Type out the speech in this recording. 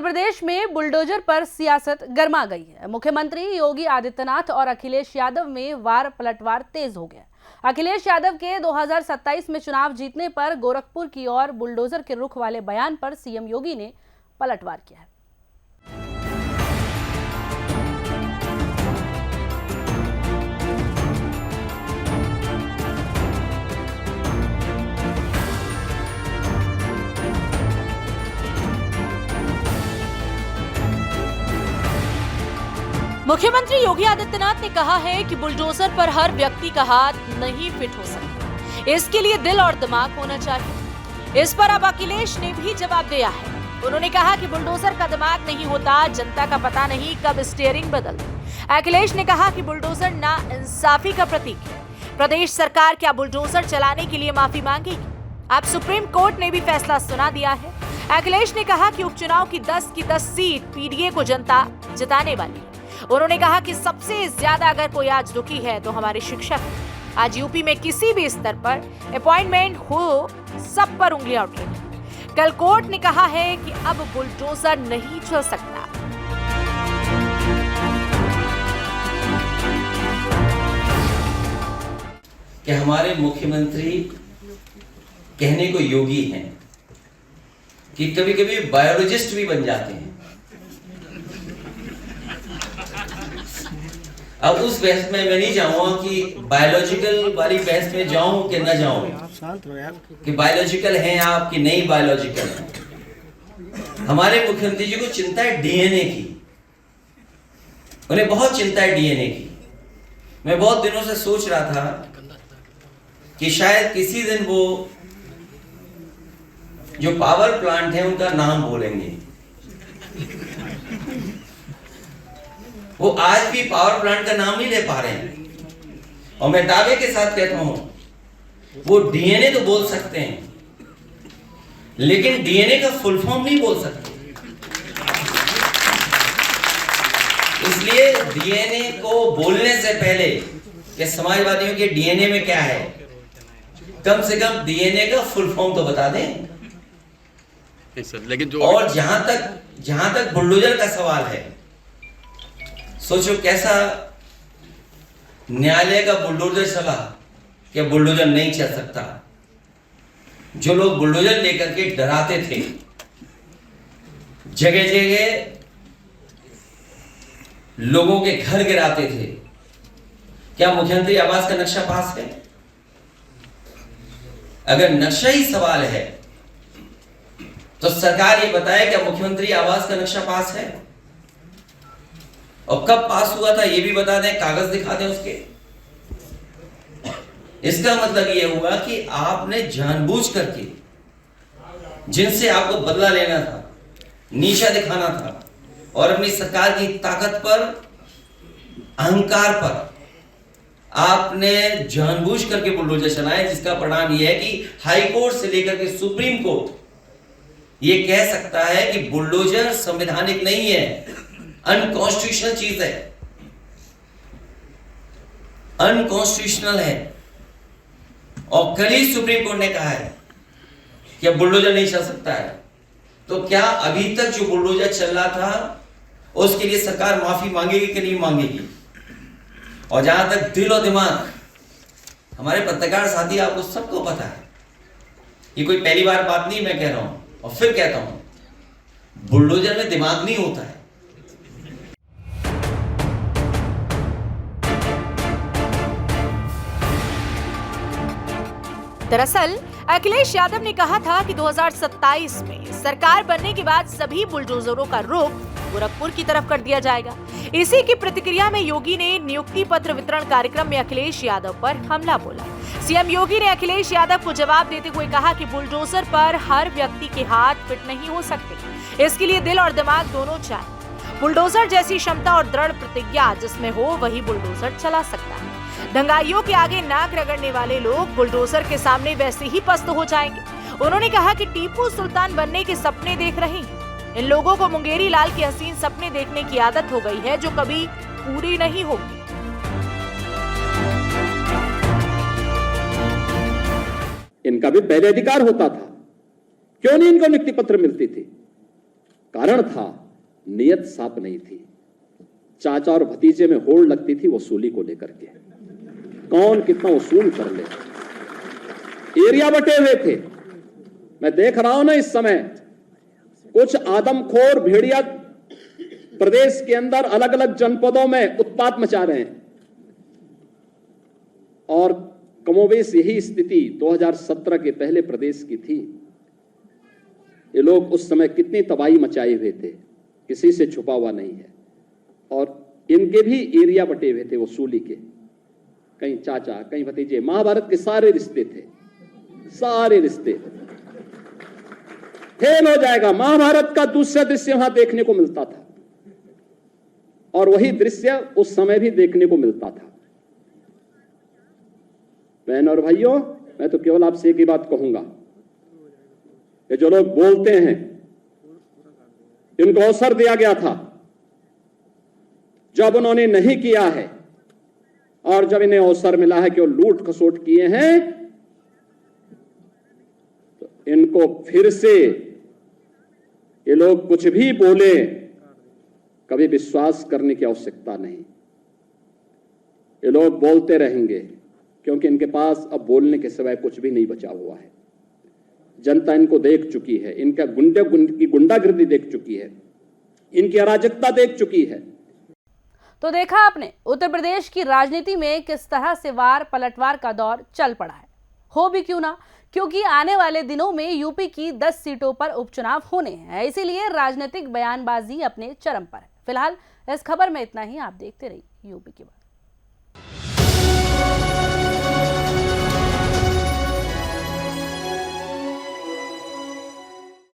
प्रदेश में बुलडोजर पर सियासत गर्मा गई है। मुख्यमंत्री योगी आदित्यनाथ और अखिलेश यादव में वार पलटवार तेज हो गया। अखिलेश यादव के 2027 में चुनाव जीतने पर गोरखपुर की ओर बुलडोजर के रुख वाले बयान पर सीएम योगी ने पलटवार किया है। मुख्यमंत्री योगी आदित्यनाथ ने कहा है कि बुलडोजर पर हर व्यक्ति का हाथ नहीं फिट हो सकता, इसके लिए दिल और दिमाग होना चाहिए। इस पर अब अखिलेश ने भी जवाब दिया है। उन्होंने कहा कि बुलडोजर का दिमाग नहीं होता, जनता का पता नहीं कब स्टीयरिंग बदलती। अखिलेश ने कहा कि बुलडोजर नाइंसाफी का प्रतीक है। प्रदेश सरकार क्या बुलडोजर चलाने के लिए माफी मांगेगी? अब सुप्रीम कोर्ट ने भी फैसला सुना दिया है। अखिलेश ने कहा कि उपचुनाव की 10 की 10 सीट पीडीए को जनता जिताने वाली है। उन्होंने कहा कि सबसे ज्यादा अगर कोई आज दुखी है तो हमारे शिक्षक हैं। आज यूपी में किसी भी स्तर पर अपॉइंटमेंट हो, सब पर उंगलियां उठ रही। कल कोर्ट ने कहा है कि अब बुलडोजर नहीं चल सकता। कि हमारे मुख्यमंत्री कहने को योगी हैं कि कभी कभी बायोलॉजिस्ट भी बन जाते हैं। अब उस बहस में मैं नहीं जाऊंगा कि बायोलॉजिकल वाली बहस में जाऊं कि न जाऊं, कि बायोलॉजिकल हैं आप कि नहीं बायोलॉजिकल हैं। हमारे मुख्यमंत्री जी को चिंता है डीएनए की, उन्हें बहुत चिंता है डीएनए की। मैं बहुत दिनों से सोच रहा था कि शायद किसी दिन वो जो पावर प्लांट है उनका नाम बोलेंगे। वो आज भी पावर प्लांट का नाम नहीं ले पा रहे हैं, और मैं दावे के साथ कहता हूं वो डीएनए तो बोल सकते हैं, लेकिन डीएनए का फुल फॉर्म नहीं बोल सकते। इसलिए डीएनए को बोलने से पहले कि समाजवादियों के डीएनए में क्या है, कम से कम डीएनए का फुल फॉर्म तो बता दें। लेकिन और जहां तक बुलडोजर का सवाल है, सोचो कैसा न्यायालय का बुलडोजर चला कि बुलडोजर नहीं चल सकता। जो लोग बुलडोजर लेकर के डराते थे, जगह जगह लोगों के घर गिराते थे, क्या मुख्यमंत्री आवास का नक्शा पास है? अगर नक्शा ही सवाल है तो सरकार ये बताए क्या मुख्यमंत्री आवास का नक्शा पास है, और कब पास हुआ था ये भी बता दें, कागज दिखा दें उसके। इसका मतलब ये हुआ कि आपने जानबूझ करके जिनसे आपको बदला लेना था, नीचा दिखाना था, और अपनी सरकार की ताकत पर, अहंकार पर आपने जानबूझ करके बुलडोजर चलाए, जिसका परिणाम यह है कि हाई कोर्ट से लेकर के सुप्रीम कोर्ट ये कह सकता है कि बुलडोजर संवैधानिक नहीं है, अनकॉन्स्टिट्यूशनल चीज है, अनकॉन्स्टिट्यूशनल है। और कल ही सुप्रीम कोर्ट ने कहा है कि अब बुलडोजर नहीं चल सकता है। तो क्या अभी तक जो बुलडोजर चल रहा था उसके लिए सरकार माफी मांगेगी कि नहीं मांगेगी? और जहां तक दिल और दिमाग, हमारे पत्रकार साथी आपको सबको पता है, ये कोई पहली बार बात नहीं मैं कह रहा हूं, और फिर कहता हूं, बुलडोजर में दिमाग नहीं होता है। दरअसल अखिलेश यादव ने कहा था कि 2027 में सरकार बनने के बाद सभी बुलडोजरों का रुख गोरखपुर की तरफ कर दिया जाएगा। इसी की प्रतिक्रिया में योगी ने नियुक्ति पत्र वितरण कार्यक्रम में अखिलेश यादव पर हमला बोला। सीएम योगी ने अखिलेश यादव को जवाब देते हुए कहा कि बुलडोजर पर हर व्यक्ति के हाथ फिट नहीं हो सकते, इसके लिए दिल और दिमाग दोनों चाहिए। बुलडोजर जैसी क्षमता और दृढ़ प्रतिज्ञा जिसमें हो वही बुलडोजर चला सकता है। दंगाइयों के आगे नाक रगड़ने वाले लोग बुलडोजर के सामने वैसे ही पस्त हो जाएंगे। उन्होंने कहा कि टीपू सुल्तान बनने के सपने देख रहे हैं। इन लोगों को मुंगेरी लाल के हसीन सपने देखने की आदत हो गई है, जो कभी पूरी नहीं होगी। इनका भी पहले अधिकार होता था, क्यों नहीं इनको नियुक्ति पत्र मिलती थी? कारण था नियत साफ नहीं थी। चाचा और भतीजे में होड़ लगती थी वसूली को लेकर के, कौन कितना वसूल कर ले। एरिया बटे हुए थे। मैं देख रहा हूं ना इस समय कुछ आदमखोर भेड़िया प्रदेश के अंदर अलग अलग जनपदों में उत्पात मचा रहे हैं, और कमोबेश यही स्थिति 2017 के पहले प्रदेश की थी। ये लोग उस समय कितनी तबाही मचाए हुए थे, किसी से छुपा हुआ नहीं है। और इनके भी एरिया बटे हुए थे वसूली के, कहीं चाचा कहीं भतीजे। महाभारत के सारे रिश्ते थे, सारे रिश्ते। फेल हो जाएगा। महाभारत का दूसरा दृश्य वहां देखने को मिलता था, और वही दृश्य उस समय भी देखने को मिलता था। बहन और भाइयों, मैं तो केवल आपसे एक ही बात कहूंगा कि जो लोग बोलते हैं इनको अवसर दिया गया था, जब उन्होंने नहीं किया है और जब इन्हें अवसर मिला है कि वो लूट खसोट किए हैं, तो इनको फिर से ये लोग कुछ भी बोले, कभी विश्वास करने की आवश्यकता नहीं। ये लोग बोलते रहेंगे क्योंकि इनके पास अब बोलने के सिवाय कुछ भी नहीं बचा हुआ है। जनता इनको देख चुकी है, इनका गुंडागिर्दी देख चुकी है, इनकी अराजकता देख चुकी है। तो देखा आपने उत्तर प्रदेश की राजनीति में किस तरह से वार पलटवार का दौर चल पड़ा है। हो भी क्यों ना, क्योंकि आने वाले दिनों में यूपी की 10 सीटों पर उपचुनाव होने हैं, इसीलिए राजनीतिक बयानबाजी अपने चरम पर है। फिलहाल इस खबर में इतना ही। आप देखते रहिए यूपी की बात।